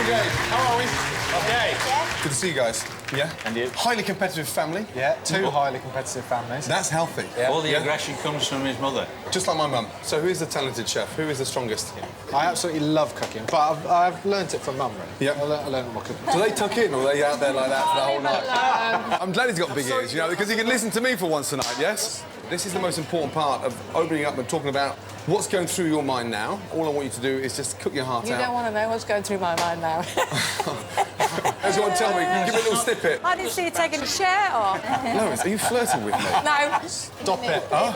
Brigade. How are we? Okay. Good to see you guys. Yeah? And you? Highly competitive family. Yeah, two highly competitive families. That's healthy. Yeah. All the aggression comes from his mother. Just like my mum. So who is the talented chef? Who is the strongest? I absolutely love cooking, but I've learnt it from Mum, really. Yep. I learned more cooking. Do they tuck in, or are they out there like that for the whole night? I'm glad he's got big ears, you know, because he can listen to me for once tonight, yes? This is the most important part of opening up and talking about what's going through your mind now. All I want you to do is just cook your heart out. You don't want to know what's going through my mind now. As you want to tell me, give me a little snippet. I didn't see you taking a shirt off. Lois, are you flirting with me? No. Stop it. Oh,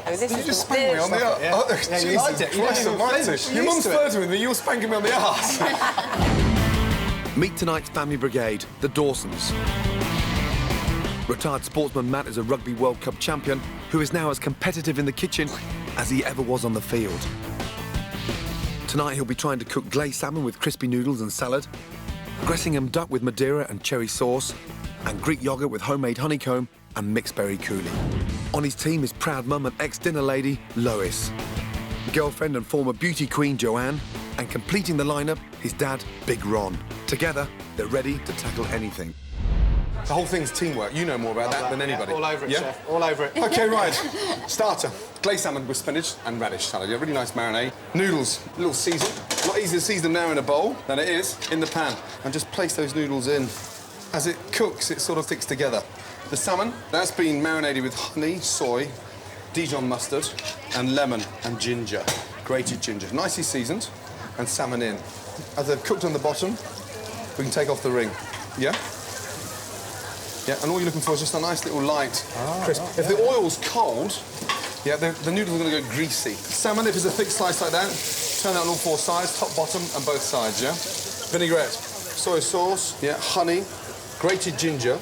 this You is just spanked me on the arse. Yeah. Oh, Yeah, you Jesus liked it. You Christ didn't even almighty. flinch. Your You're mum's used to it. flirting with me, you're spanking me on the arse. Meet tonight's family brigade, the Dawsons. Retired sportsman Matt is a Rugby World Cup champion who is now as competitive in the kitchen as he ever was on the field. Tonight he'll be trying to cook glazed salmon with crispy noodles and salad, Gressingham duck with Madeira and cherry sauce, and Greek yoghurt with homemade honeycomb and mixed berry coulis. On his team is proud mum and ex-dinner lady, Lois, girlfriend and former beauty queen, Joanne, and completing the lineup, his dad, Big Ron. Together, they're ready to tackle anything. The whole thing's teamwork. You know more about that than anybody. Yeah, all over it, yeah? Chef. All over it. OK, right. Starter. Glazed salmon with spinach and radish salad. Yeah, really nice marinade. Noodles, a little season. A lot easier to season them now in a bowl than it is in the pan. And just place those noodles in. As it cooks, it sort of sticks together. The salmon, that's been marinated with honey, soy, Dijon mustard, and lemon and ginger. Grated ginger. Nicely seasoned. And salmon in. As they've cooked on the bottom, we can take off the ring. Yeah? Yeah, and all you're looking for is just a nice little light crisp. Right, if the oil's cold, yeah, the noodles are going to go greasy. Salmon, if it's a thick slice like that, turn it on all four sides, top, bottom, and both sides, yeah? Vinaigrette, soy sauce, yeah, honey, grated ginger,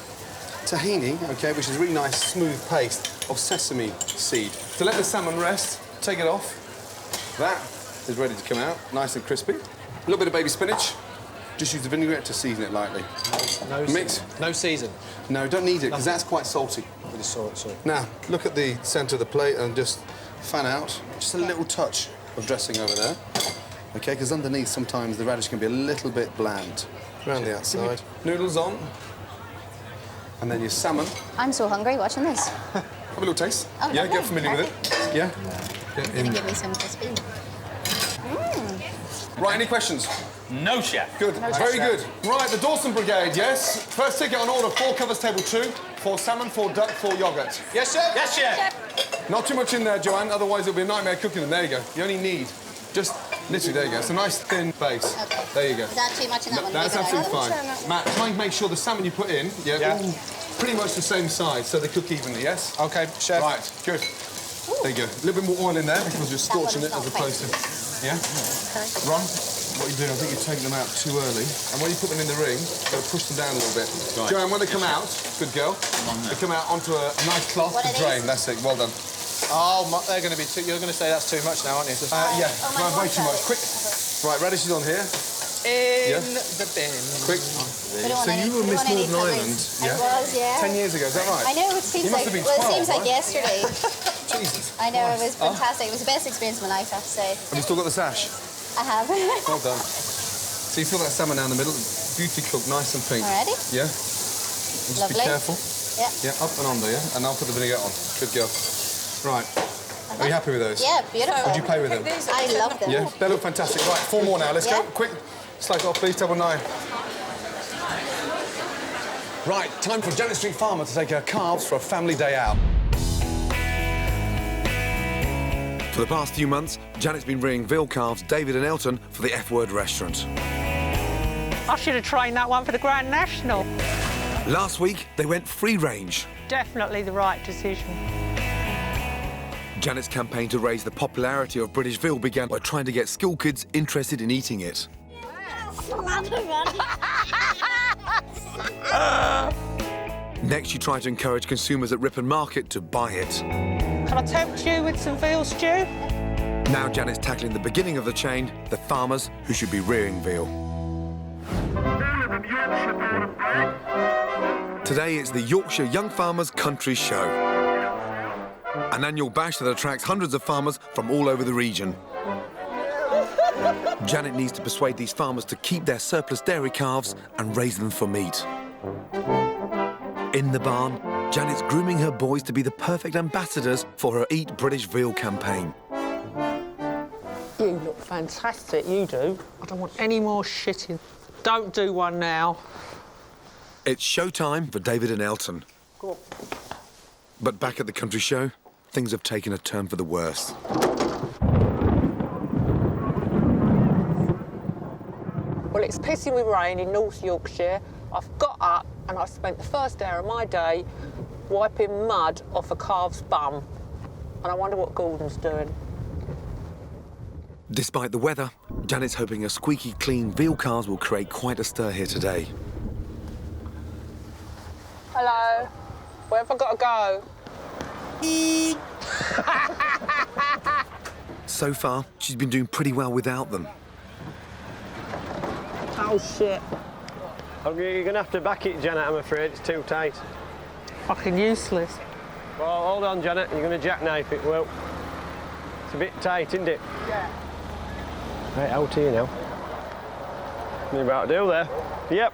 tahini, OK, which is a really nice, smooth paste of sesame seed. To let the salmon rest, take it off. That is ready to come out, nice and crispy. A little bit of baby spinach. Just use the vinaigrette to season it lightly. No Mix. No season. No, don't need it, because that's quite salty. With the salt, sorry. Now, look at the centre of the plate and just fan out. Just a little touch of dressing over there. OK, because underneath, sometimes the radish can be a little bit bland. Around the outside. Noodles on. And then your salmon. I'm so hungry watching this. Have a little taste. Oh, yeah, lovely. get familiar with it. Yeah? Get Gonna in. give me some crispy. Right, any questions? No, chef. Good, very good. Right, the Dawson Brigade, yes? First ticket on order, 4 covers, table 2. 4 salmon, 4 duck, 4 yoghurt. Yes, chef? Yes, chef. Not too much in there, Joanne, otherwise it'll be a nightmare cooking them. There you go. You only need just, literally, there you go. It's a nice thin base. Okay. There you go. Is that too much in that one? That's Leave it absolutely out. fine. Matt, try and make sure the salmon you put in, yeah, all pretty much the same size, so they cook evenly, yes? OK, chef. Right, good. There you go. A little bit more oil in there because you're scorching it as opposed to... Yeah? Ron, what you're doing, I think you're taking them out too early. And when you put them in the ring, you've got to push them down a little bit. Right. Joanne, when they come out, good girl, they come out onto a nice cloth What to are drain. these? That's it, well done. Oh, they're going to be too... You're going to say that's too much now, aren't you? Yeah, Oh, my way God, too much. sorry. Quick. Right, radishes on here. In Yeah. the bin. Quick. We don't want So any- you were we Miss don't want any Northern covers. Ireland, I was, yeah. 10 years ago, is that right? I know, it seems You must like... have been Well, it 12, seems like right? yesterday. Jesus. I know, it was fantastic. It was the best experience of my life, I have to say. Have you still got the sash? I have. Well done. So you feel that salmon down the middle, beauty cooked, nice and pink. Already? Yeah? And just Lovely. be careful. Yeah. Yeah, up and under, yeah? And I'll put the vinegar on. Good girl. Right. Are you happy with those? Yeah, beautiful. Would you play with them? I love them. Yeah? They look fantastic. Right, 4 more now. Let's go. Yeah. Quick. Slice it off, please. Table 9. Right, time for Janet Street Farmer to take her calves for a family day out. For the past few months, Janet's been rearing veal calves, David and Elton, for the F-Word restaurant. I should have trained that one for the Grand National. Last week, they went free range. Definitely the right decision. Janet's campaign to raise the popularity of British veal began by trying to get school kids interested in eating it. Next, she tried to encourage consumers at Ripon Market to buy it. Can I tempt you with some veal stew? Now Janet's tackling the beginning of the chain, the farmers who should be rearing veal. Today, it's the Yorkshire Young Farmers Country Show, an annual bash that attracts hundreds of farmers from all over the region. Janet needs to persuade these farmers to keep their surplus dairy calves and raise them for meat. In the barn, Janet's grooming her boys to be the perfect ambassadors for her Eat British Veal campaign. You look fantastic, you do. I don't want any more shitting. Don't do one now. It's showtime for David and Elton. Go on. But back at the country show, things have taken a turn for the worse. Well, it's pissing with rain in North Yorkshire. I've got up and I spent the first hour of my day wiping mud off a calf's bum. And I wonder what Gordon's doing. Despite the weather, Janet's hoping her squeaky clean veal calves will create quite a stir here today. Hello. Where have I got to go? So far, she's been doing pretty well without them. Oh, shit. You're going to have to back it, Janet, I'm afraid. It's too tight. Fucking useless. Well, hold on, Janet. You're going to jackknife it, Will. It's a bit tight, isn't it? Yeah. Right, out here now. You're about to do there. Yep.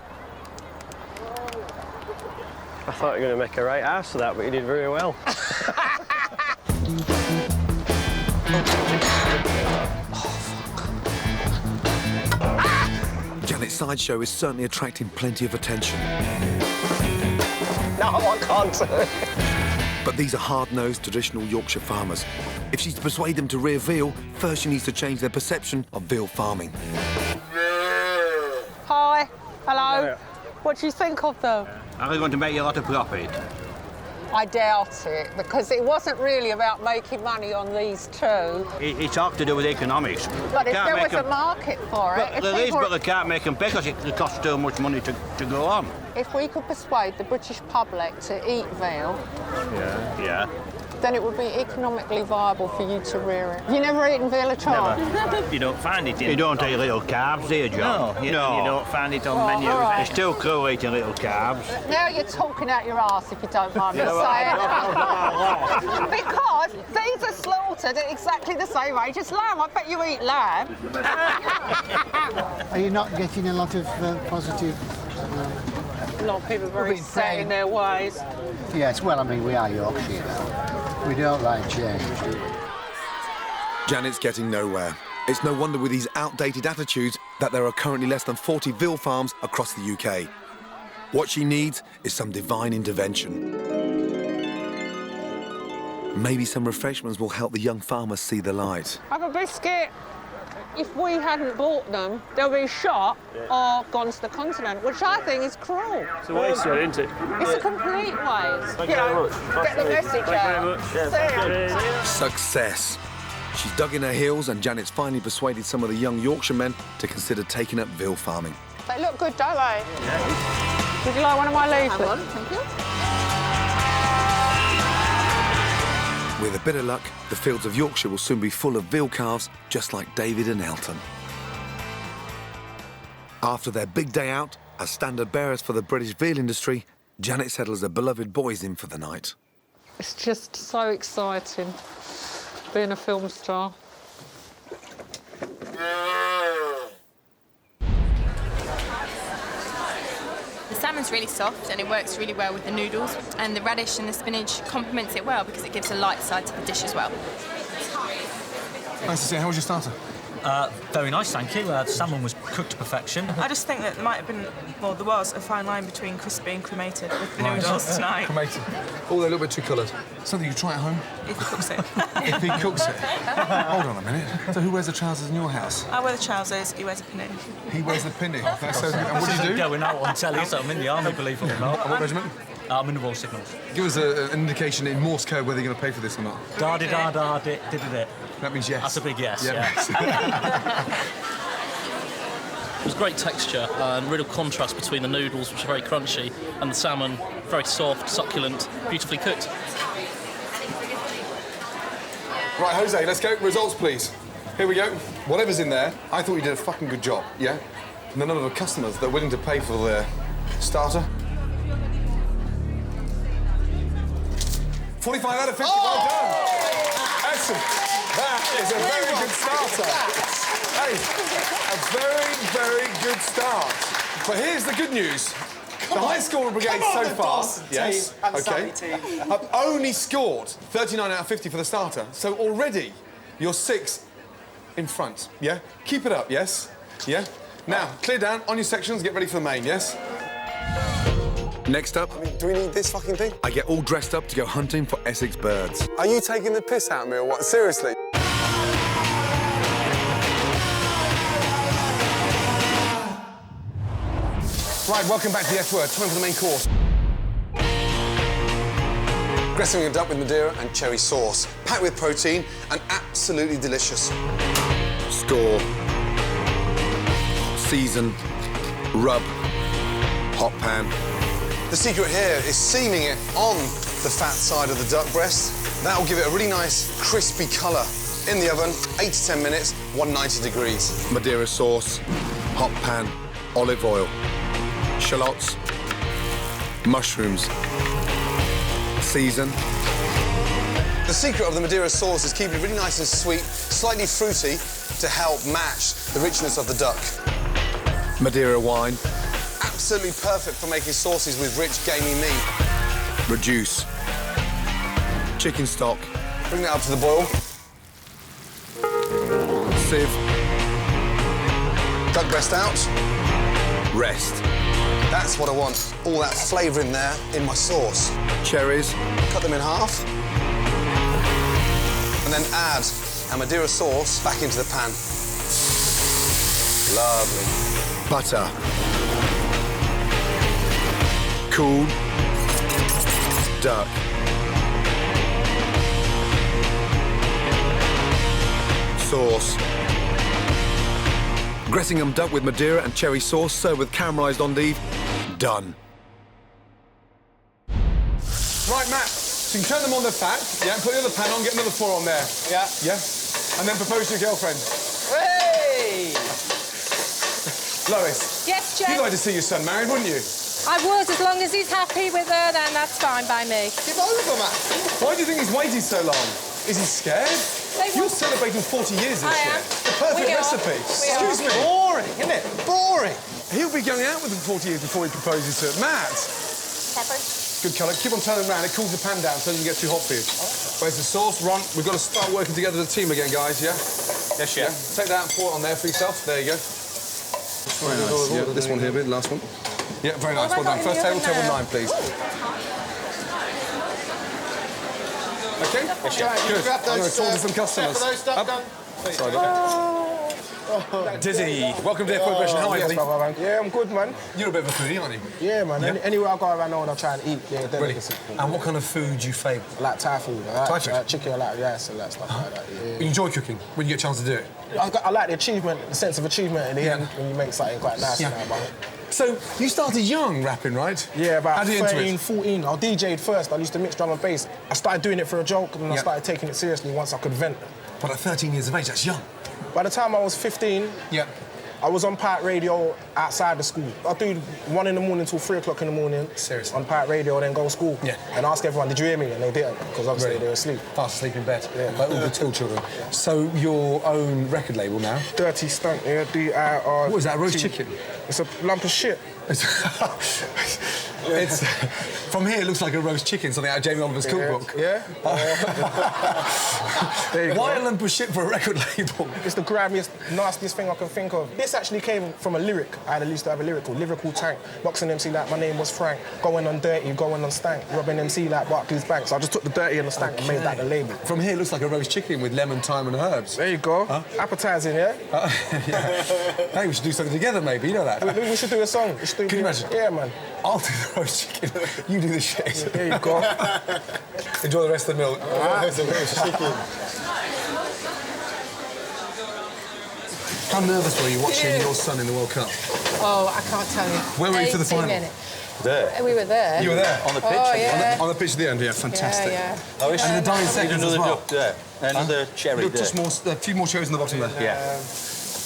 I thought you were going to make a right ass of that, but you did very well. Janet's sideshow is certainly attracting plenty of attention. No, I can't do it. But these are hard-nosed traditional Yorkshire farmers. If she's to persuade them to rear veal, first she needs to change their perception of veal farming. Hi. Hello. Yeah. What do you think of them? Are they going to make you a lot of profit? I doubt it, because it wasn't really about making money on these two. It's all to do with economics. But if Can't there make was a 'em- market for it... But if there is, people- but they can't make them because it costs too much money to go on. If we could persuade the British public to eat veal, Yeah. then it would be economically viable for you to rear it. You never eaten veal at all? You don't find it in... You don't eat little calves, do you, John? No, you don't find it on menus. all right. It's still cool eating little calves. Now you're talking out your arse, if you don't mind me saying. Because these are slaughtered at exactly the same age as lamb. I bet you eat lamb. Are you not getting a lot of positive... A lot of people are very being set in trained. their ways. Yes, well, I mean, we are Yorkshire now. We don't like change. Janet's getting nowhere. It's no wonder with these outdated attitudes that there are currently less than 40 veal farms across the UK. What she needs is some divine intervention. Maybe some refreshments will help the young farmers see the light. Have a biscuit. If we hadn't bought them, they'll be shot or gone to the continent, which I think is cruel. It's a waste, isn't it? It's a complete waste. Thank you very much. Get the message Thank out. you very much. See ya. Success. She's dug in her heels and Janet's finally persuaded some of the young Yorkshire men to consider taking up veal farming. They look good, don't they? Would you like one of my leaflets? Thank you. With a bit of luck, the fields of Yorkshire will soon be full of veal calves, just like David and Elton. After their big day out, as standard bearers for the British veal industry, Janet settles her beloved boys in for the night. It's just so exciting, being a film star. The salmon's really soft and it works really well with the noodles, and the radish and the spinach complements it well because it gives a light side to the dish as well. Nice to see you. How was your starter? Very nice, thank you. The salmon was cooked to perfection. I just think that there might have been, well, there was a fine line between crispy and cremated with the noodles tonight. Cremated. Oh, they're a little bit too coloured. Something you can try at home. If he cooks it. If he cooks it. Hold on a minute. So who wears the trousers in your house? I wear the trousers, he wears a pinny. He wears the pinny. That's so good. And what do you do? Going out on telly, so I'm in the army, believe it or not. What regiment? I'm in the Royal Signals. Give us an indication in Morse code whether you're going to pay for this or not. Da-di-da-da-dit, did-it. That means yes. That's a big yes, Yeah. It was great texture and real contrast between the noodles, which are very crunchy, and the salmon, very soft, succulent, beautifully cooked. Right, Jose, let's go. Results, please. Here we go. Whatever's in there, I thought you did a fucking good job, yeah? And the number of customers that are willing to pay for their starter. 45 out of 50, well done. Excellent. That is a very good starter. Hey, a very, very good start. But here's the good news. The high scorer brigade so far, yes, okay, have only scored 39 out of 50 for the starter. So already you're 6 in front, yeah? Keep it up, yes? Yeah? Now, clear down on your sections, get ready for the main, yes? Next up, Do we need this fucking thing? I get all dressed up to go hunting for Essex birds. Are you taking the piss out of me or what? Seriously? Right, welcome back to the F word. Time for the main course. Dressing it up with Madeira and cherry sauce. Packed with protein and absolutely delicious. Store, season, rub, hot pan. The secret here is seaming it on the fat side of the duck breast. That will give it a really nice crispy colour. In the oven, 8 to 10 minutes, 190 degrees. Madeira sauce, hot pan, olive oil, shallots, mushrooms, season. The secret of the Madeira sauce is keeping it really nice and sweet, slightly fruity, to help match the richness of the duck. Madeira wine, Absolutely perfect for making sauces with rich, gamey meat. reduce, chicken stock, Bring that up to the boil. sieve, Duck breast out. rest, That's what I want. All that flavour in there, in my sauce. cherries, Cut them in half. And then add our Madeira sauce back into the pan. Lovely. butter, cool, duck, sauce. Gressingham duck with Madeira and cherry sauce, served with caramelised endive. Done. Right, Matt. So you can turn them on the fat. Yeah, put the other pan on, get another 4 on there. Yeah. Yeah? And then propose to your girlfriend. Hey! Lois. Yes, Jen? You'd like to see your son married, wouldn't you? I would, as long as he's happy with her, then that's fine by me. Give over, Matt. Why do you think he's waited so long? Is he scared? You're celebrating 40 years this year. The perfect recipe. Excuse me. Boring, isn't it? Boring. He'll be going out with him 40 years before he proposes to her. Matt. Peppers. Good colour. Keep on turning around. It cools the pan down so it doesn't get too hot for you. Where's the sauce? Ron, we've got to start working together as a team again, guys, yeah? Yes, chef. Yeah. Take that and pour it on there for yourself. There you go. Very nice. Yeah, this one here, the last one. Yeah, very nice. Well done. First table, table 9, please. OK? Yes, chef. Good. I'm going to talk to some customers. Sorry, Dizzy, welcome to the F1 Question. How are you, buddy? Yeah, I'm good, man. You're a bit of a foodie, aren't you? Yeah, man. Yeah. Anywhere I go around, I want to try and eat. Yeah, Really? And what kind of food do you favour? I like Thai food. I Thai like food? chicken, I like rice and that stuff like that. Yeah. You enjoy cooking when you get a chance to do it? I like the achievement, the sense of achievement in the end when you make something quite nice. Yeah. You know, man. So, you started young rapping, right? Yeah, about How did you 13, into it? 14. I DJ'd first. I used to mix drum and bass. I started doing it for a joke and I started taking it seriously once I could vent. But at 13 years of age, that's young. By the time I was 15, I was on pirate radio outside the school. I'd do 1 in the morning till 3 o'clock in the morning. Seriously? On pirate radio, then go to school. Yeah. And ask everyone, did you hear me? And they didn't, because obviously they were asleep. Fast asleep in bed. Yeah. Like all the till children. So, your own record label now? Dirty Stunt, yeah, D-I-R... What is that, roast chicken? It's a lump of shit. It's from here, it looks like a roast chicken, something out of Jamie Oliver's cookbook. Yeah? Why a lump of shit for a record label? It's the grimiest, nastiest thing I can think of. This actually came from a lyric. I used to have a lyric called Lyrical Tank. Boxing MC like my name was Frank. Going on dirty, going on stank. Robbing MC like Barclays Bank. So I just took the dirty and the stank and made that the label. From here, it looks like a roast chicken with lemon, thyme and herbs. There you go. Huh? Appetising, yeah? Yeah. Hey, we should do something together, maybe. You know that? We should do a song. Can you imagine? Yeah, man. I'll do the roast chicken. You do the shit. There you go. Enjoy the rest of the milk. Chicken. How nervous were you watching your son in the World Cup? Oh, I can't tell you. Where were you for the 80 final? minutes. There. We were there. You were there? On the pitch? Oh, yeah. On the pitch at the end, yeah, fantastic. Yeah. Oh, it's And the dying seconds as well. duck there. Another cherry there. Just more, a few more cherries on the bottom there. Yeah.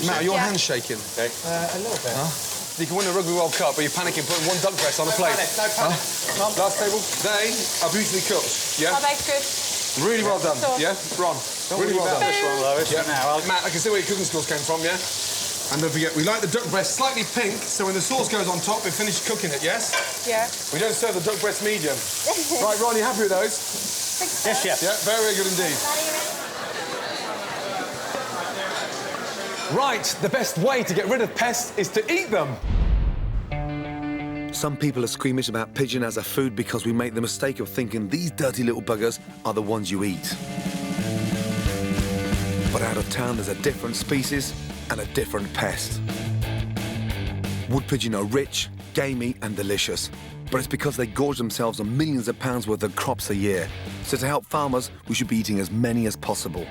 Matt, your hand's shaking. Okay. A little bit. You can win the Rugby World Cup, but you're panicking putting 1 duck breast on a plate. No panic. Last table. They are beautifully cooked. Yeah? Oh, that's good. Really well done. Sauce. Yeah? Ron. Really well done. This one, though, Yeah. Matt, I can see where your cooking skills came from, yeah? And don't forget, we like the duck breast slightly pink, so when the sauce goes on top, we finish cooking it, yes? Yeah. We don't serve the duck breast medium. Right, Ron, you happy with those? Yes, chef. Yeah, very, very good indeed. Right, the best way to get rid of pests is to eat them. Some people are squeamish about pigeon as a food because we make the mistake of thinking these dirty little buggers are the ones you eat. But out of town, there's a different species and a different pest. Wood pigeon are rich, gamey and delicious, but it's because they gorge themselves on millions of pounds worth of crops a year. So to help farmers, we should be eating as many as possible.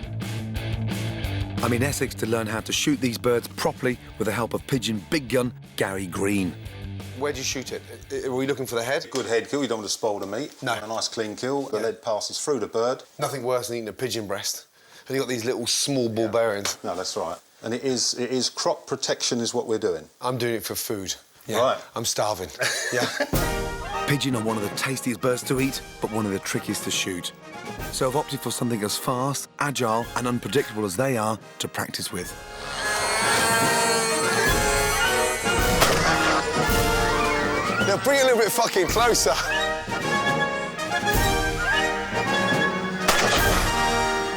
I'm in Essex to learn how to shoot these birds properly with the help of pigeon big gun Gary Green. Where'd you shoot it? Are we looking for the head? Good head kill, you don't want to spoil the meat. No. A nice clean kill, the lead passes through the bird. Nothing worse than eating a pigeon breast. And you've got these little small ball bearings. No, that's right. And it is crop protection is what we're doing. I'm doing it for food. Yeah. Right. I'm starving. Yeah. Pigeon are one of the tastiest birds to eat, but one of the trickiest to shoot. So I've opted for something as fast, agile and unpredictable as they are to practice with. Now bring it a little bit fucking closer.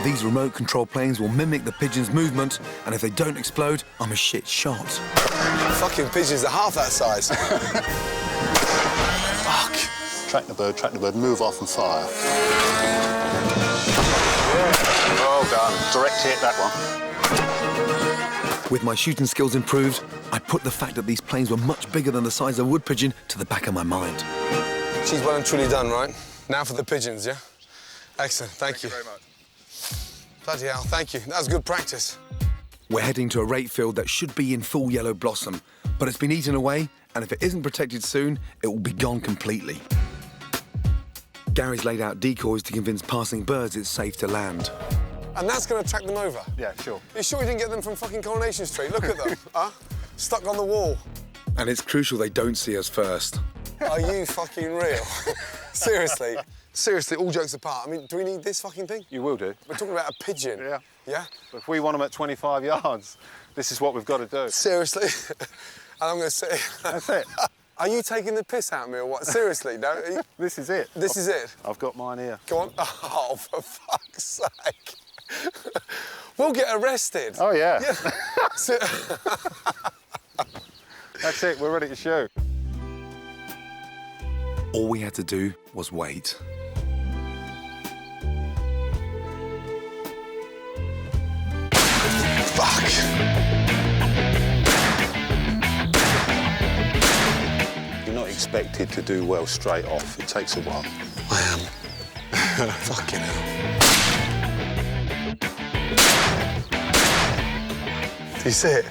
These remote control planes will mimic the pigeon's movement, and if they don't explode, I'm a shit shot. Fucking pigeons are half that size. Fuck. Track the bird, move off and fire. Yeah. Well done. Direct hit, that one. With my shooting skills improved, I put the fact that these planes were much bigger than the size of a wood pigeon to the back of my mind. She's well and truly done, right? Now for the pigeons, yeah? Excellent, thank you. Thank you very much. Bloody hell, thank you. That was good practice. We're heading to a rape field that should be in full yellow blossom, but it's been eaten away, and if it isn't protected soon, it will be gone completely. Gary's laid out decoys to convince passing birds it's safe to land. And that's going to attract them over? Yeah, sure. You sure you didn't get them from fucking Coronation Street? Look at them, huh? Stuck on the wall. And it's crucial they don't see us first. Are you fucking real? Seriously? Seriously, all jokes apart, I mean, do we need this fucking thing? You will do. We're talking about a pigeon. Yeah. Yeah? But if we want them at 25 yards, this is what we've got to do. Seriously? And I'm going to say... That's it. Are you taking the piss out of me or what? Seriously, no? This is it. This is it? I've got mine here. Go on. Oh, for fuck's sake. We'll get arrested. Oh, yeah. So- That's it, we're ready to shoot. All we had to do was wait. Fuck. You're not expected to do well straight off. It takes a while. I am. Fucking hell. Do you see it?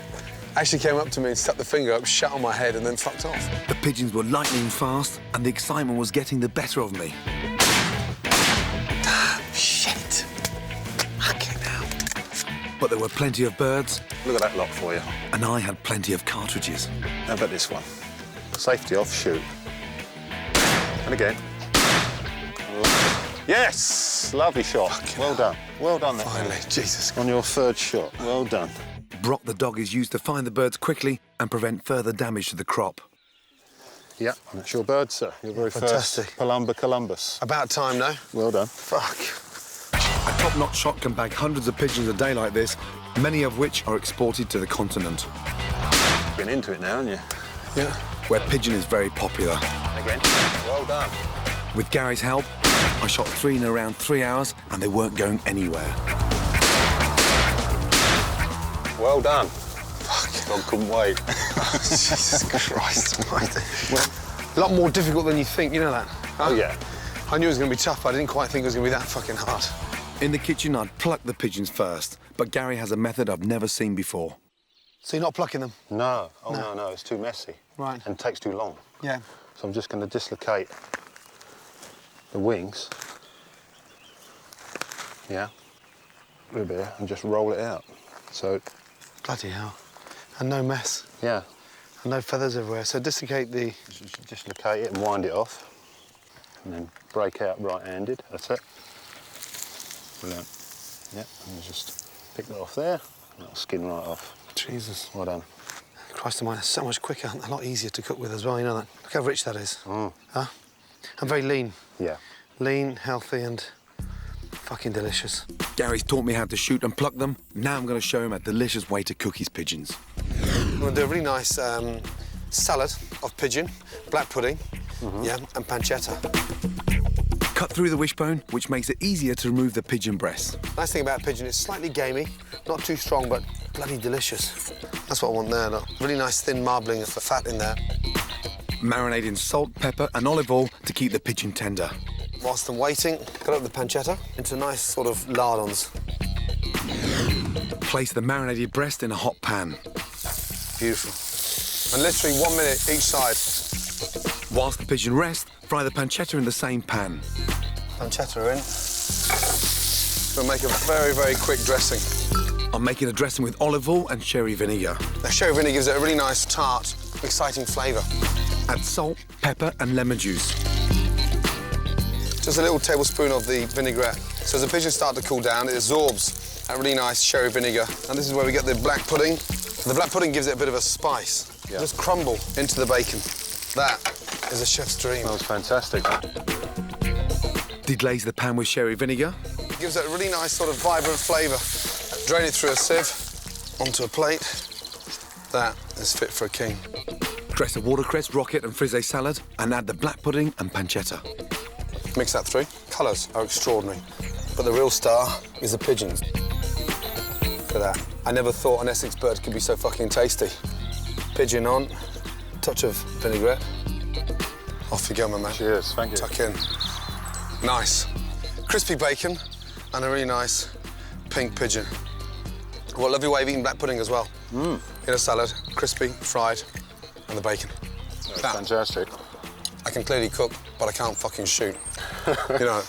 Actually came up to me and stuck the finger up, shut on my head, and then fucked off. The pigeons were lightning fast, and the excitement was getting the better of me. Damn, shit. Fucking hell. But there were plenty of birds. Look at that lot for you. And I had plenty of cartridges. How about this one? Safety off, shoot. And again. Yes! Lovely shot. Fucking well hell. done. Well done, that Finally, man. Jesus Christ. On your third shot. Well done. Brock the dog is used to find the birds quickly and prevent further damage to the crop. Yeah, that's your bird, sir. Your very Fantastic. first Palumba Columbus. About time, no? Well done. Fuck. A top-notch shot can bag hundreds of pigeons a day like this, many of which are exported to the continent. Been into it now, haven't you? Yeah. Where pigeon is very popular. Again. Well done. With Gary's help, I shot 3 in around 3 hours, and they weren't going anywhere. Well done. Fuck, dog couldn't wait. Jesus Christ. A lot more difficult than you think, you know that? Oh, yeah. I knew it was going to be tough, but I didn't quite think it was going to be that fucking hard. In the kitchen, I'd pluck the pigeons first, but Gary has a method I've never seen before. So you're not plucking them? No. Oh, no, it's too messy. Right. And takes too long. Yeah. So I'm just going to dislocate the wings. Yeah. A little bit, and just roll it out. So... Bloody hell. And no mess. Yeah. And no feathers everywhere. So dislocate the... Just dislocate it and wind it off. And then break out right-handed. That's it. Brilliant. Yep, and just pick that off there. That'll skin right off. Jesus. Well done. Christ of mine, it's so much quicker, a lot easier to cook with as well, you know that? Look how rich that is. Huh? I'm very lean. Yeah. Lean, healthy and fucking delicious. Gary's taught me how to shoot and pluck them. Now I'm going to show him a delicious way to cook his pigeons. I'm going to do a really nice salad of pigeon, black pudding, yeah, and pancetta. Cut through the wishbone, which makes it easier to remove the pigeon breast. Nice thing about pigeon, it's slightly gamey, not too strong, but bloody delicious. That's what I want there, look. Really nice thin marbling of the fat in there. Marinate in salt, pepper and olive oil to keep the pigeon tender. Whilst I'm waiting, cut up the pancetta into nice sort of lardons. Place the marinated breast in a hot pan. Beautiful. And literally 1 minute each side. Whilst the pigeon rests, fry the pancetta in the same pan. Pancetta in. We'll make a very, very quick dressing. I'm making a dressing with olive oil and sherry vinegar. Now, sherry vinegar gives it a really nice, tart, exciting flavour. Add salt, pepper and lemon juice. Just a little tablespoon of the vinaigrette. So as the pigeons start to cool down, it absorbs that really nice sherry vinegar. And this is where we get the black pudding. And the black pudding gives it a bit of a spice. Yeah. Just crumble into the bacon. That is a chef's dream. That was fantastic. Deglaze the pan with sherry vinegar. It gives it a really nice sort of vibrant flavour. Drain it through a sieve onto a plate. That is fit for a king. Dress a watercress, rocket and frisee salad and add the black pudding and pancetta. Mix that through. Colours are extraordinary. But the real star is the pigeons. Look at that. I never thought an Essex bird could be so fucking tasty. Pigeon on, touch of vinaigrette. Off you go, my man. Cheers, thank you. Tuck in. Nice. Crispy bacon and a really nice pink pigeon. What a lovely way of eating black pudding as well. In a salad, crispy, fried, and the bacon. That's fantastic. I can clearly cook, but I can't fucking shoot. You know.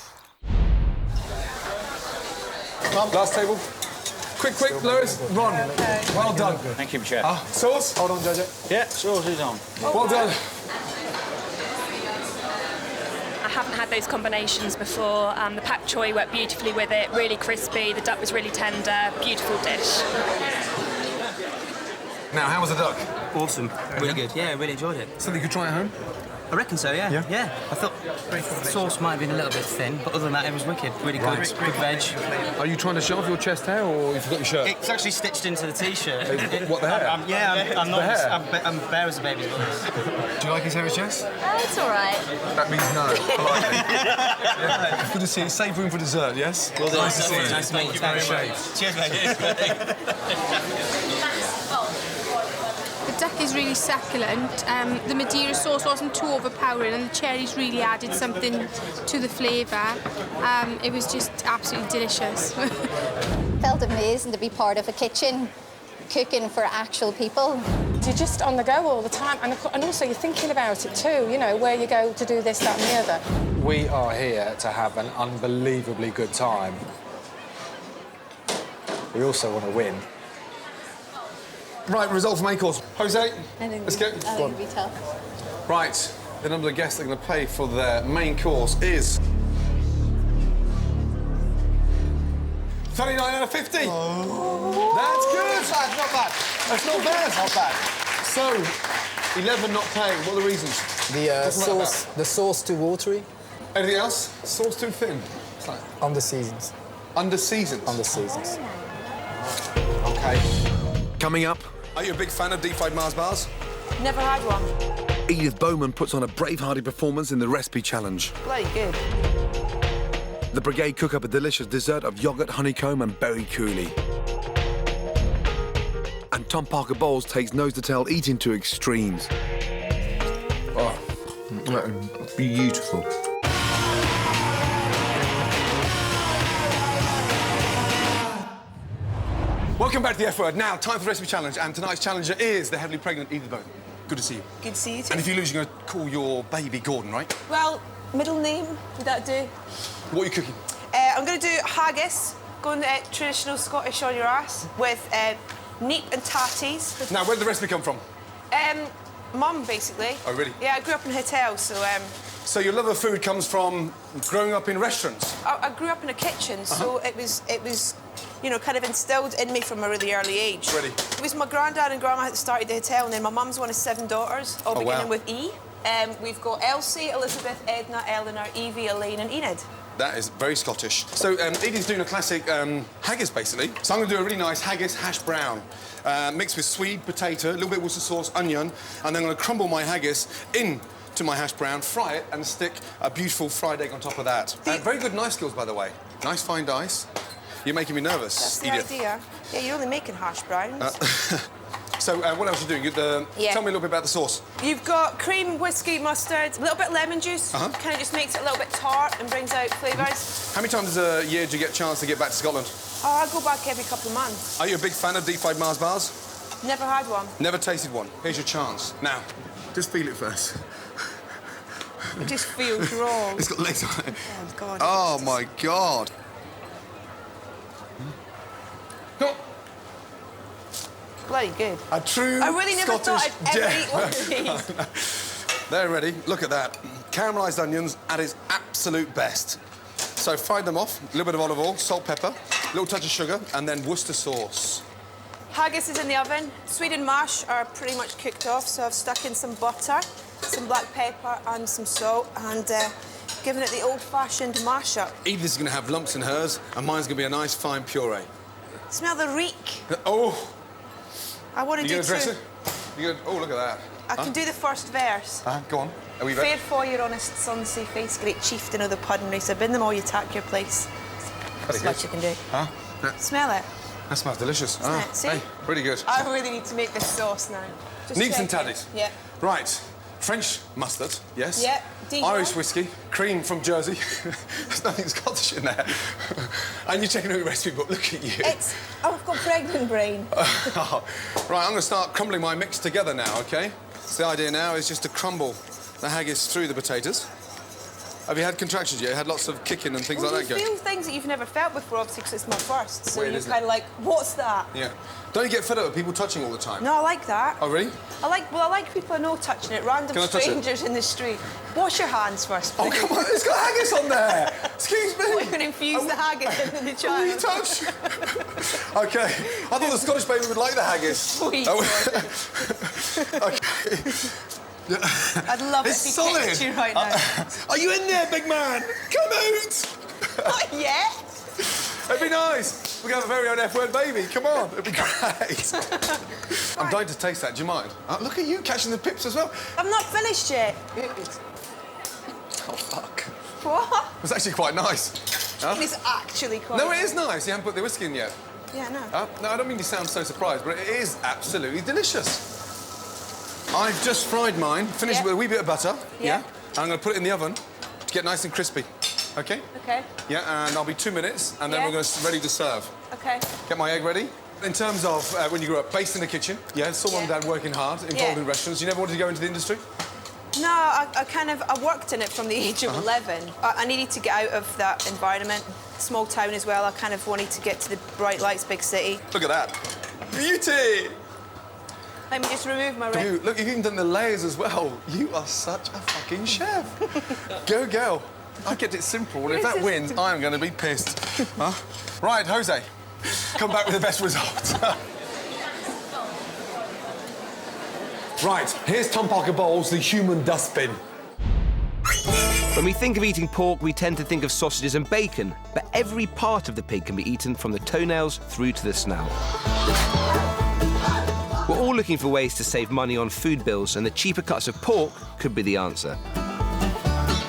Last table. Quick, Lewis, Ron. Well done. Thank you, Chef. Sauce? Hold on, Jojo. Yeah, sauce is on. Well done. I haven't had those combinations before. The pak choy worked beautifully with it, really crispy. The duck was really tender. Beautiful dish. Now, how was the duck? Awesome. Really good. Yeah, I really enjoyed it. Something you could try at home? I reckon so, yeah. Yeah. I thought the sauce might have been a little bit thin, but other than that, it was wicked. Really good. Good veg. Are you trying to show off your chest hair, or you forgot your shirt? It's actually stitched into the T-shirt. What, the hair? I'm not. I'm bare as a baby's voice. Do you like his hairy chest? It's all right. That means no. Politely. Yeah. Good to see you. Save room for dessert, yes? Well done. Nice to see you. Nice to meet you very much. Cheers, mate. The duck is really succulent. The Madeira sauce wasn't too overpowering and the cherries really added something to the flavour. It was just absolutely delicious. Felt amazing to be part of a kitchen, cooking for actual people. You're just on the go all the time, and also you're thinking about it too, you know, where you go to do this, that and the other. We are here to have an unbelievably good time. We also want to win. Right, result for main course. Jose, I think let's go. it'll be tough. Right, the number of guests that are going to pay for their main course is 39 out of 50. Oh. That's good. Not bad. That's not bad. Not bad. So, 11 not paying. What are the reasons? The sauce too watery. Anything else? Sauce too thin. It's like Under seasons. under seasons. Under seasons. Okay. Coming up, Are you a big fan of deep-fried Mars bars? Never had one. Edith Bowman puts on a brave-hearted performance in the recipe challenge. Bloody good. The brigade cook up a delicious dessert of yoghurt, honeycomb and berry coulis. And Tom Parker Bowles takes nose-to-tail eating to extremes. Oh, beautiful. Welcome back to the F Word. Now, time for the recipe challenge, and tonight's challenger is the heavily pregnant Edith Bowman. Good to see you. Good to see you too. And if you lose, you're going to call your baby Gordon, right? Well, middle name, would that do? What are you cooking? I'm going to do haggis, going traditional Scottish on your ass, with neep and tatties. Now, where did the recipe come from? Mum, basically. Oh, really? Yeah, I grew up in hotels, so So your love of food comes from growing up in restaurants? I grew up in a kitchen, so it was, you know, kind of instilled in me from a really early age. Ready? It was my granddad and grandma that started the hotel, and then my mum's one of 7 daughters, all beginning with E. We've got Elsie, Elizabeth, Edna, Eleanor, Evie, Elaine and Enid. That is very Scottish. So Edie's doing a classic haggis, basically. So I'm going to do a really nice haggis hash brown, mixed with Swede potato, a little bit of Worcester sauce, onion, and then I'm going to crumble my haggis into my hash brown, fry it, and stick a beautiful fried egg on top of that. Very good knife skills, by the way. Nice fine dice. You're making me nervous, That's the Edith. idea. Yeah, you're only making hash browns. So what else are you doing? Tell me a little bit about the sauce. You've got cream, whiskey, mustard, a little bit of lemon juice. Kind of just makes it a little bit tart and brings out flavours. How many times a year do you get a chance to get back to Scotland? Oh, I go back every couple of months. Are you a big fan of deep-fried Mars bars? Never had one. Never tasted one. Here's your chance. Now, just feel it first. It just feels wrong. It's got legs on it. Oh, God. Oh, my God. No. Bloody good. A true I really never Scottish thought I'd ever eat one of these. They're ready. Look at that. Caramelised onions at its absolute best. So fried them off, a little bit of olive oil, salt, pepper, a little touch of sugar, and then Worcester sauce. Haggis is in the oven. Swede and mash are pretty much cooked off, so I've stuck in some butter, some black pepper and some salt, and given it the old-fashioned mash-up. Edith's going to have lumps in hers, and mine's going to be a nice fine puree. Smell the reek. Oh! I want to do You going to dress two. it? You gonna... Oh, look at that. I can do the first verse. Go on. Are we Fair ready? for your honest son's sae face, great chieftain of the pudding race. I've been them all, you tack your place. That's what you can do. Smell it. That smells delicious. Isn't it? See? Hey, pretty good. I really need to make this sauce now. Just Neats and checking. taddies. Yeah. Right. French mustard, yes. Yeah. Dijon. Irish whiskey, cream from Jersey. There's nothing Scottish in there. And you're checking out your recipe book. Look at you. I've got pregnant brain. Right, I'm going to start crumbling my mix together now, OK? So the idea now is just to crumble the haggis through the potatoes. Have you had contractions yet? You had lots of kicking and things like that You going? feel things that you've never felt before, obviously, because it's my first. So Weird, you're isn't kind it? of like, what's that? Yeah. Don't you get fed up with people touching all the time? No, I like that. Oh, really? I like people I know touching it, random Can I touch it? strangers in the street. Wash your hands first, Oh, please. come on, it's got haggis on there! Excuse me! We're going to infuse the haggis into the child. Will you touch? OK. I thought the Scottish baby would like the haggis. Sweet. OK. I'd love it if he solid. kicked you right now. Are you in there, big man? Come out! Not yet. It'd be nice. We're going to have a very own F-word baby. Come on, it'd be great. I'm dying to taste that. Do you mind? Look at you catching the pips as well. I'm not finished yet. Oh, fuck. What? It's actually quite nice. It's actually quite No, it nice. is nice. You haven't put the whiskey in yet. Yeah, no. No, I don't mean you sound so surprised, but it is absolutely delicious. I've just fried mine, finished with a wee bit of butter. Yeah. And I'm going to put it in the oven to get nice and crispy. OK? OK. Yeah, and I'll be 2 minutes, and then Yeah. we're ready to serve. OK. Get my egg ready. In terms of when you grew up, based in the kitchen, saw mum and dad working hard, involved in restaurants. You never wanted to go into the industry? No, I worked in it from the age of 11. I needed to get out of that environment. Small town as well. I kind of wanted to get to the bright lights, big city. Look at that. Beauty! Let me just remove my ring. Look, you've even done the layers as well. You are such a fucking chef. Go, girl. I kept it simple, and if that wins, I'm going to be pissed. Right, Jose, come back with the best result. Right, here's Tom Parker Bowles, the human dustbin. When we think of eating pork, we tend to think of sausages and bacon, but every part of the pig can be eaten from the toenails through to the snout. We're all looking for ways to save money on food bills, and the cheaper cuts of pork could be the answer.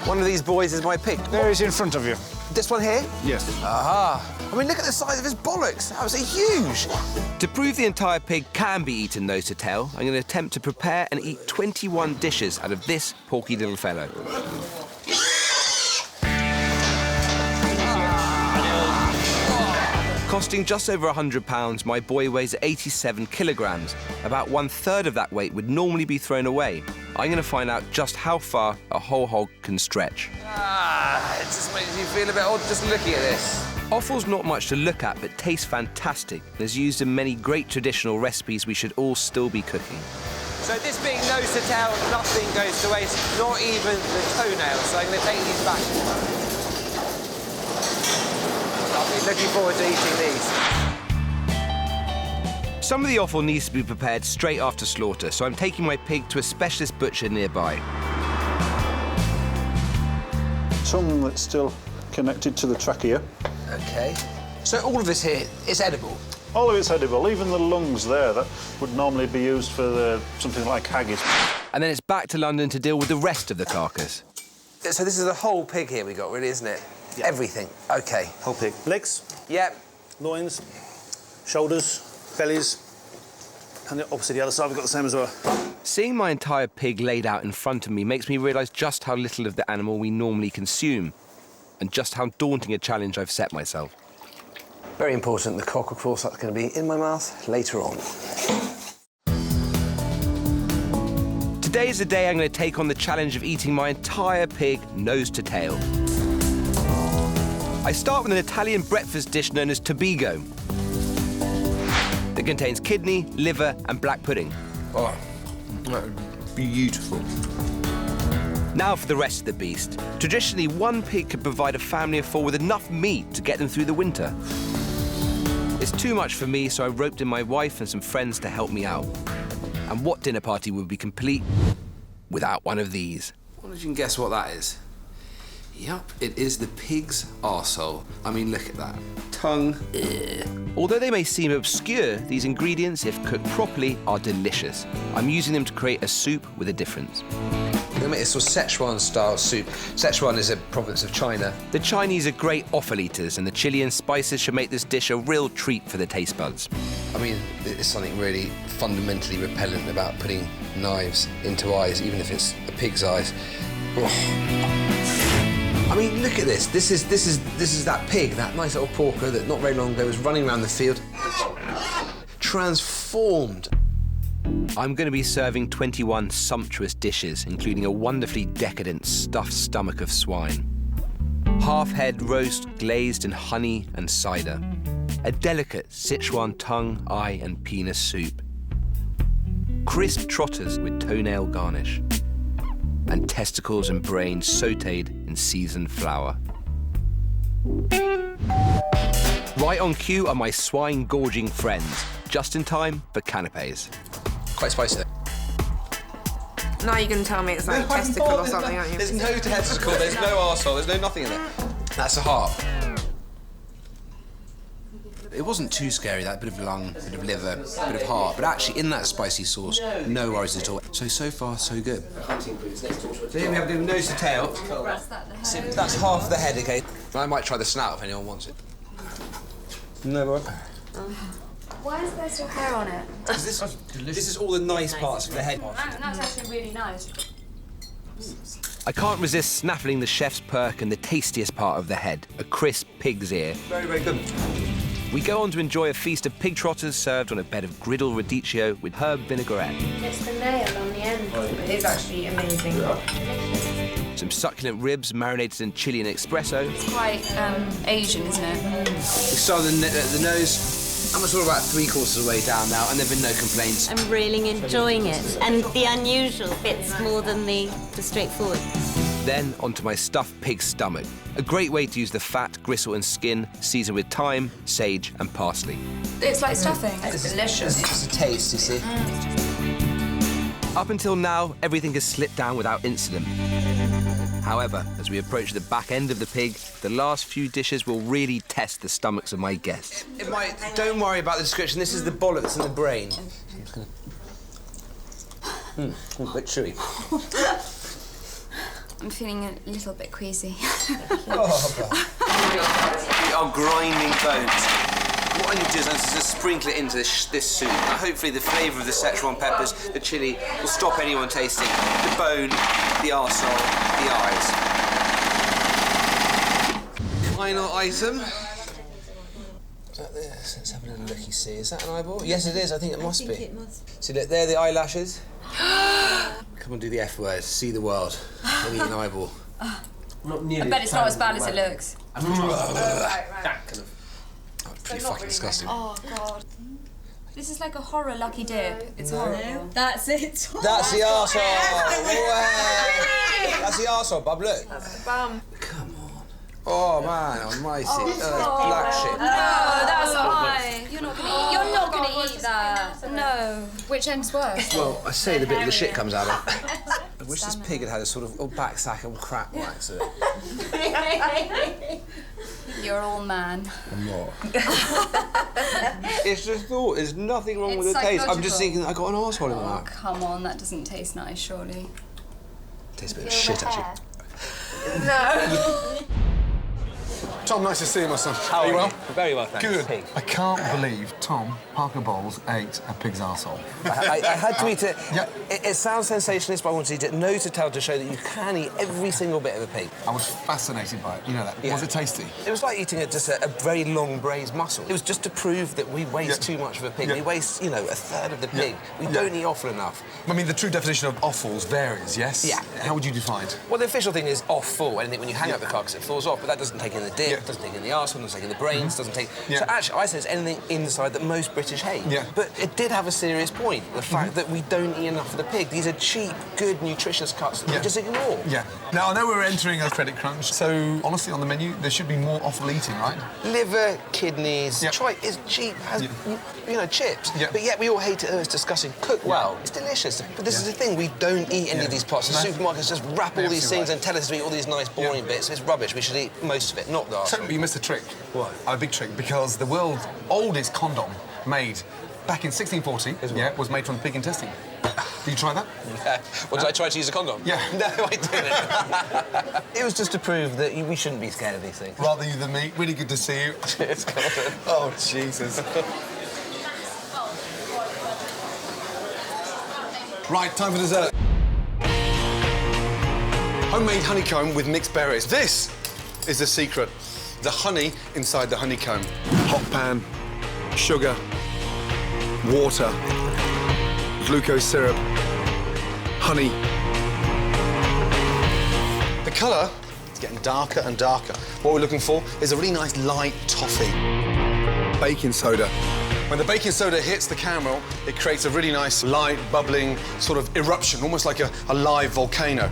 One of these boys is my pig. There is in front of you. This one here? Yes. Aha. I mean, look at the size of his bollocks. That was huge. To prove the entire pig can be eaten nose to tail, I'm going to attempt to prepare and eat 21 dishes out of this porky little fellow. Costing just over £100, my boy weighs 87 kilograms. About 1/3 of that weight would normally be thrown away. I'm going to find out just how far a whole hog can stretch. It just makes you feel a bit odd just looking at this. Offal's not much to look at, but tastes fantastic and is used in many great traditional recipes we should all still be cooking. So this being nose to tail, nothing goes to waste, not even the toenails. So I'm going to take these back. Lovely. Looking forward to eating these. Some of the offal needs to be prepared straight after slaughter, so I'm taking my pig to a specialist butcher nearby. Tongue that's still connected to the trachea. OK. So all of this here is edible? All of it's edible, even the lungs there, that would normally be used for something like haggis. And then it's back to London to deal with the rest of the carcass. So this is the whole pig here we got, really, isn't it? Yeah. Everything. OK. Whole pig. Legs. Yep. Loins. Shoulders. Bellies. And obviously the other side we've got the same as well. Seeing my entire pig laid out in front of me makes me realise just how little of the animal we normally consume, and just how daunting a challenge I've set myself. Very important, the cock, of course, that's going to be in my mouth later on. Today is the day I'm going to take on the challenge of eating my entire pig nose to tail. I start with an Italian breakfast dish known as tobigo that contains kidney, liver and black pudding. Oh, beautiful. Now for the rest of the beast. Traditionally, one pig could provide a family of 4 with enough meat to get them through the winter. It's too much for me, so I roped in my wife and some friends to help me out. And what dinner party would be complete without one of these? I wonder if you can guess what that is. Yup, it is the pig's arsehole. I mean, look at that. Tongue. Although they may seem obscure, these ingredients, if cooked properly, are delicious. I'm using them to create a soup with a difference. It's a Szechuan-style soup. Szechuan is a province of China. The Chinese are great offal eaters, and the chili and spices should make this dish a real treat for the taste buds. I mean, there's something really fundamentally repellent about putting knives into eyes, even if it's a pig's eyes. Oh. I mean, look at this. This is that pig, that nice little porker that not very long ago was running around the field, transformed. I'm going to be serving 21 sumptuous dishes, including a wonderfully decadent stuffed stomach of swine, half-head roast glazed in honey and cider, a delicate Sichuan tongue, eye and penis soup, crisp trotters with toenail garnish, and testicles and brains sautéed in seasoned flour. Right on cue are my swine-gorging friends, just in time for canapés. Quite spicy. Now you're going to tell me it's like testicle or something, aren't you? There's no testicle, there's no arsehole, there's no nothing in there. That's a heart. It wasn't too scary, that bit of lung, bit of liver, bit of heart, but actually in that spicy sauce, no worries at all. So far, so good. So here we have the nose to tail. So that's half of the head, okay? I might try the snout if anyone wants it. No, bro. Why is there still hair on it? This is all the nice parts of the head. That's actually really nice. I can't resist snaffling the chef's perk and the tastiest part of the head, a crisp pig's ear. Very, very good. We go on to enjoy a feast of pig trotters served on a bed of griddle radicchio with herb vinaigrette. It's the nail on the end. It is actually amazing. Some succulent ribs marinated in chili and espresso. It's quite Asian, isn't it? We start with the nose. I'm sort of about 3/4 of the way down now, and there've been no complaints. I'm really enjoying it, and the unusual bits more than the straightforward. Then onto my stuffed pig stomach. A great way to use the fat, gristle and skin, seasoned with thyme, sage and parsley. It's like stuffing. It's delicious. It's a taste, you see. Up until now, everything has slipped down without incident. However, as we approach the back end of the pig, the last few dishes will really test the stomachs of my guests. Don't worry about the description. This is the bollocks and the brain. A bit chewy. I'm feeling a little bit queasy. We are grinding bones. What I need to do is just sprinkle it into this soup. Now, hopefully the flavour of the Szechuan peppers, the chilli, will stop anyone tasting the bone, the arsehole, the eyes. Final item. Is that this? Let's have a little look, you see. Is that an eyeball? Yes, it is. I think it must be. It must. See, look, there are the eyelashes. Come on, do the F word. See the world. I'll eat an eyeball. Not nearly. I bet it's not as bad as it looks. Pretty fucking disgusting. Oh, God. This is like a horror lucky dip. It's horrible. That's it. That's the arsehole. Wow. That's the arsehole, bub. Look. That's the bum. Oh man, I'm mighty. That's black shit. No, that's why. You're not gonna eat that. No. Which end's worse? Well, I say the bit of the shit comes out of it. I wish this pig had a sort of back sack and crap wax of it. You're all man. I'm not. It's just thought. There's nothing wrong with the taste. I'm just thinking I got an arsehole in my mouth. Come on, that doesn't taste nice, surely. Tastes a bit of shit, actually. No. Tom, nice to see you, my son. How are you well? Very well, thanks. Good. I can't believe Tom Parker Bowles ate a pig's arsehole. I had to eat it. Yeah. It sounds sensationalist, but I wanted to eat it nose to tail to show that you can eat every single bit of a pig. I was fascinated by it. You know that. Yeah. Was it tasty? It was like eating just a very long braised mussel. It was just to prove that we waste too much of a pig. We waste, you know, a third of the pig. We don't eat offal enough. I mean, the true definition of offals varies, yes? Yeah. How would you define it? Well, the official thing is off-full. Anything when you hang up the carcass, it falls off, but that doesn't take in the dip, doesn't take in the arsehole, doesn't take in the brains, doesn't take... So actually, I say it's anything inside that most British hate. Yeah. But it did have a serious point, the fact that we don't eat enough of the pig. These are cheap, good, nutritious cuts that we just ignore. Yeah. Now, I know we're entering a credit crunch, so honestly, on the menu, there should be more offal eating, right? Liver, kidneys, tripe is cheap, has, you know, chips. But yet we all hate it, it's disgusting. Cooked well, it's delicious. But this is the thing, we don't eat any of these parts. The supermarkets just wrap all these things and tell us to eat all these nice, boring bits. It's rubbish. We should eat most of it, not the arsehole. So you missed a trick. What? A big trick, because the world's oldest condom made back in 1640 was made from pig intestine. Did you try that? Yeah. Well, did I try to use a condom? Yeah. No, I didn't. It was just to prove that we shouldn't be scared of these things. Rather you than me. Really good to see you. Cheers, Gordon. Oh, Jesus. Right, time for dessert. Homemade honeycomb with mixed berries. This is the secret. The honey inside the honeycomb. Hot pan, sugar, water, glucose syrup, honey. The colour is getting darker and darker. What we're looking for is a really nice light toffee. Baking soda. When the baking soda hits the caramel, it creates a really nice, light, bubbling sort of eruption, almost like a live volcano.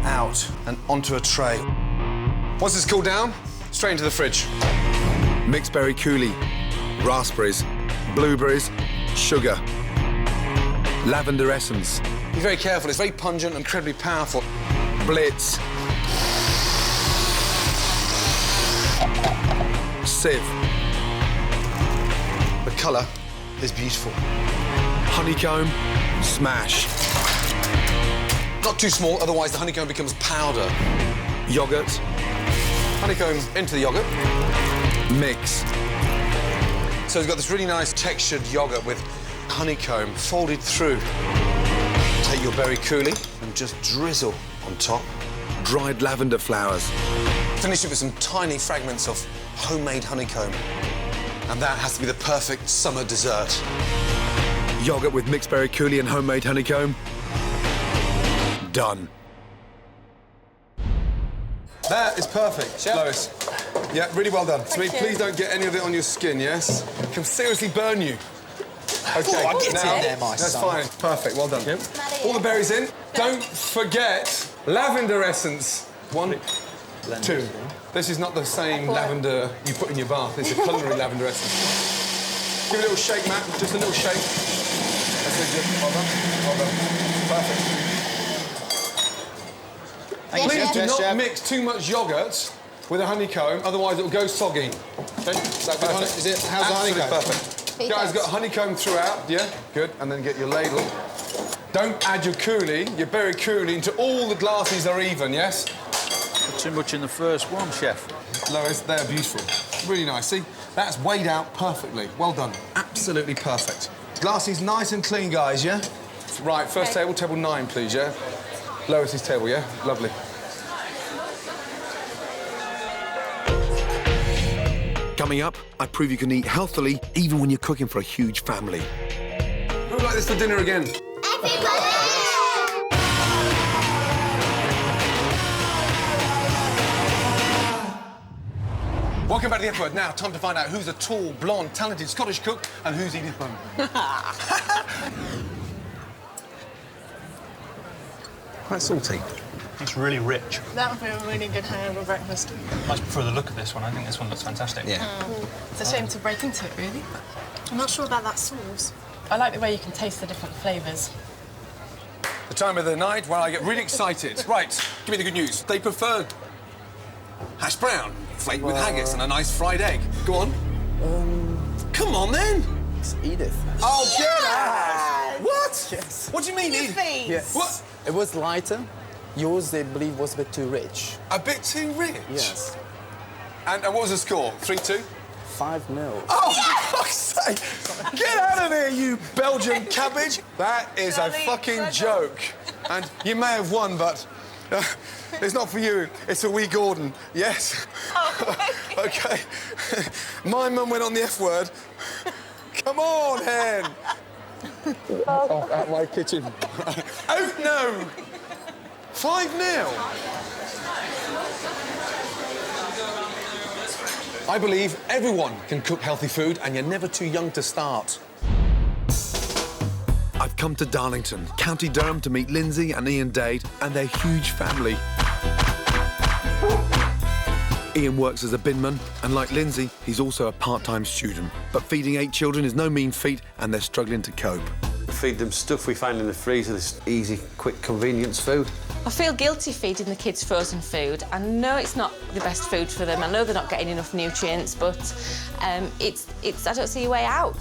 Out and onto a tray. Once it's cooled down, straight into the fridge. Mixed berry coulis, raspberries, blueberries, sugar, lavender essence. Be very careful, it's very pungent and incredibly powerful. Blitz. Sieve. The colour is beautiful. Honeycomb, smash. Not too small, otherwise the honeycomb becomes powder. Yoghurt. Honeycomb into the yoghurt. Mix. So we've got this really nice textured yoghurt with honeycomb folded through. Take your berry coulis and just drizzle on top. Dried lavender flowers. Finish it with some tiny fragments of homemade honeycomb. And that has to be the perfect summer dessert. Yoghurt with mixed berry coulis and homemade honeycomb. Done. That is perfect, Lois. Yeah, really well done. Sweet, please don't get any of it on your skin, yes? It can seriously burn you. OK, I get now, in there, my that's son. fine. Perfect, well done. Yep. All the berries in. Don't forget lavender essence. 1, 2. This is not the same lavender you put in your bath. This is culinary lavender essence. Give it a little shake, Matt. Just a little shake. That's it, good. Well done. Well done. Perfect. Please do not mix too much yoghurt with a honeycomb, otherwise it'll go soggy. Okay? How's the honeycomb? Perfect. Guys, got honeycomb throughout, yeah? Good. And then get your ladle. Don't add your coulis, your berry coulis, into all the glasses are even, yes? Not too much in the first one, Chef. Lois, they're beautiful. Really nice. See, that's weighed out perfectly. Well done. Absolutely perfect. Glasses nice and clean, guys, yeah? Right, first table, table 9, please, yeah? Lois's table, yeah? Lovely. Coming up, I prove you can eat healthily even when you're cooking for a huge family. Who would like this for dinner again? Welcome back to the F Word. Now, time to find out who's a tall, blonde, talented Scottish cook and who's Edith Bowman. Quite salty. It's really rich. That would be a really good hangover breakfast. I much prefer the look of this one. I think this one looks fantastic. Yeah. It's a shame to break into it, really. I'm not sure about that sauce. I like the way you can taste the different flavours. The time of the night where I get really excited. Right, give me the good news. They prefer hash brown, flaked with haggis and a nice fried egg. Go on. Come on, then. It's Edith. Oh, get out! What? Yes. What do you mean, Edith? Yes. What? It was lighter. Yours, they believe, was a bit too rich. A bit too rich? Yes. And what was the score? 3-2? 5-0. Oh, for fuck's sake! Get out of here, you Belgian cabbage! That is a fucking joke. And you may have won, but it's not for you. It's for wee Gordon. Yes. OK. My mum went on the F word. Come on, hen. Oh, out my kitchen. Oh, no! 5-0. I believe everyone can cook healthy food and you're never too young to start. I've come to Darlington, County Durham, to meet Lindsay and Ian Dade and their huge family. Ian works as a binman, and like Lindsay, he's also a part-time student. But feeding 8 children is no mean feat, and they're struggling to cope. We feed them stuff we find in the freezer, this easy, quick, convenience food. I feel guilty feeding the kids frozen food. I know it's not the best food for them. I know they're not getting enough nutrients, but it's I don't see a way out.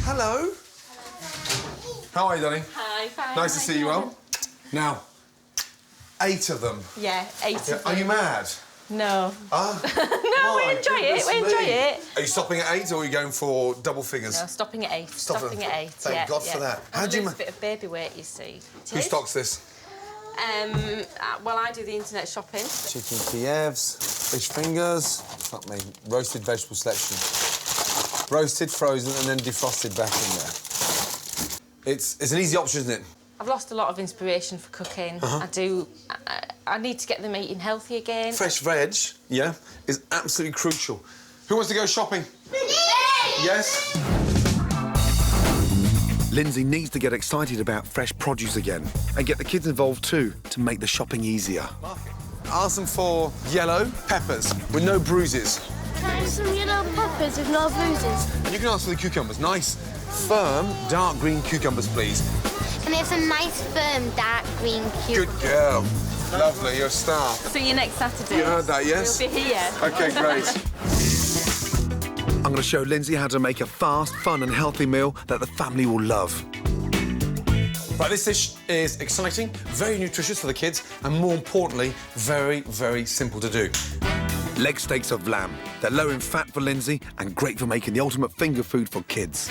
Hello. How are you, darling? Hi, fine. Nice to see you all. Now, 8 of them. Yeah, 8 of them. Are you mad? No. Ah? No, we enjoy it. We enjoy it. Are you stopping at 8 or are you going for double figures? No, stopping at 8. Stopping at 8. Thank God for that. How do you? A bit of baby weight, you see. Who stocks this? Well, I do the internet shopping. Chicken Kievs, fish fingers, fuck me, roasted vegetable selection. Roasted, frozen, and then defrosted back in there. It's an easy option, isn't it? I've lost a lot of inspiration for cooking. I need to get them eating healthy again. Fresh veg, yeah, is absolutely crucial. Who wants to go shopping? Yes? Lindsay needs to get excited about fresh produce again and get the kids involved too to make the shopping easier. Ask them for yellow peppers with no bruises. Can I have some yellow peppers with no bruises? And you can ask for the cucumbers. Nice, firm, dark green cucumbers, please. Can I have some nice, firm, dark green cucumbers? Good girl. Lovely, you're a star. See you next Saturday. You heard that, yes? We'll be here. OK, great. I'm going to show Lindsay how to make a fast, fun and healthy meal that the family will love. Right, this dish is exciting, very nutritious for the kids, and more importantly, very, very simple to do. Leg steaks of lamb. They're low in fat for Lindsay and great for making the ultimate finger food for kids.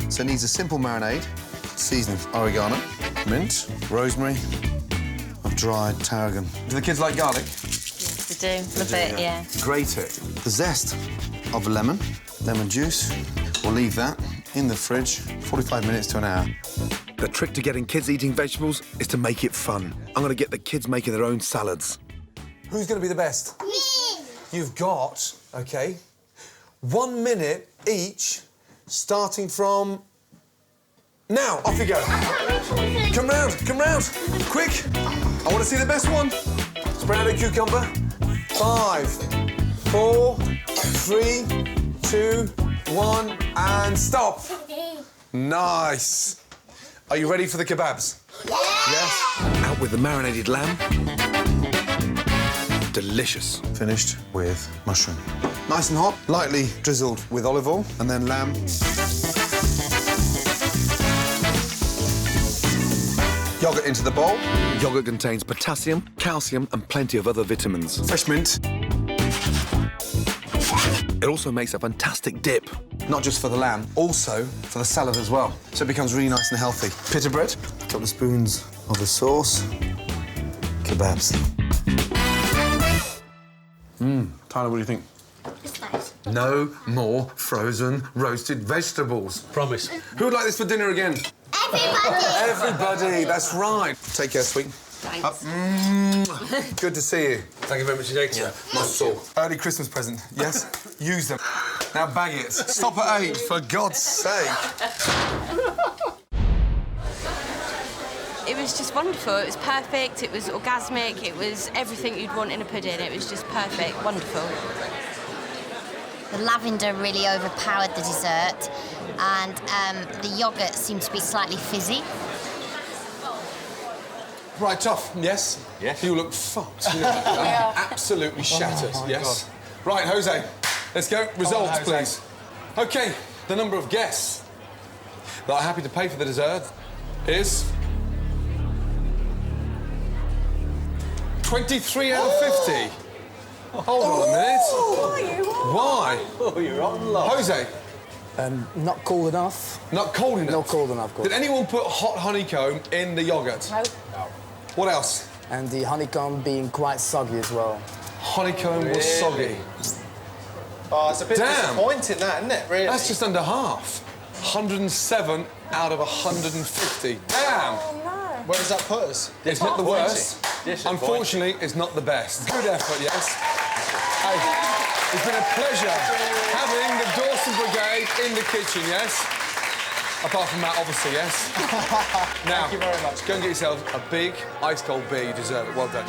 So it needs a simple marinade, seasoned oregano, mint, rosemary, of dried tarragon. Do the kids like garlic? Yes, they do. Love it, yeah. Grate it. The zest of a lemon juice. We'll leave that in the fridge 45 minutes to an hour. The trick to getting kids eating vegetables is to make it fun. I'm going to get the kids making their own salads. Who's going to be the best? Me! You've got, OK, 1 minute each, starting from now. Off you go. Come round, quick. I want to see the best one. Spread out a cucumber. 5, 4, 3, 2, 1, and stop. Nice. Are you ready for the kebabs? Yes. Out with the marinated lamb. Delicious. Finished with mushroom. Nice and hot, lightly drizzled with olive oil, and then lamb. Yoghurt into the bowl. Yoghurt contains potassium, calcium and plenty of other vitamins. Fresh mint. It also makes a fantastic dip. Not just for the lamb, also for the salad as well. So it becomes really nice and healthy. Pita bread. A couple of spoons of the sauce. Kebabs. Tyler, what do you think? It's nice. No more frozen roasted vegetables. Promise. Who would like this for dinner again? Everybody! Everybody, that's right. Take care, sweet. Thanks. Good to see you. Thank you very much indeed, sir. Not at all. Early Christmas present, yes? Use them. Now bag it. Stop at 8, for God's sake. It was just wonderful. It was perfect. It was orgasmic. It was everything you'd want in a pudding. It was just perfect. Wonderful. The lavender really overpowered the dessert, and the yoghurt seemed to be slightly fizzy. Right, tough, yes? Yes. You look fucked. You know, absolutely shattered, yes? God. Right, Jose, let's go. Results, please. OK, the number of guests that are happy to pay for the dessert is... 23 out of 50. Hold on a minute. Why? Oh, you're on low. Jose. Not cold enough. Not cold enough? Not cold enough. Did anyone put hot honeycomb in the yoghurt? No. What else? And the honeycomb being quite soggy as well. Honeycomb was soggy. Oh, it's a bit disappointing, that, isn't it, really? That's just under half. 107 out of 150. Damn! Oh, no. Where does that put us? It's not the worst. Unfortunately, it's not the best. Good effort, yes. Hey, it's been a pleasure having the Dawson Brigade in the kitchen, yes? Apart from that, obviously, yes? Now, thank you very much. Go and get yourself a big, ice-cold beer. You deserve it. Well done.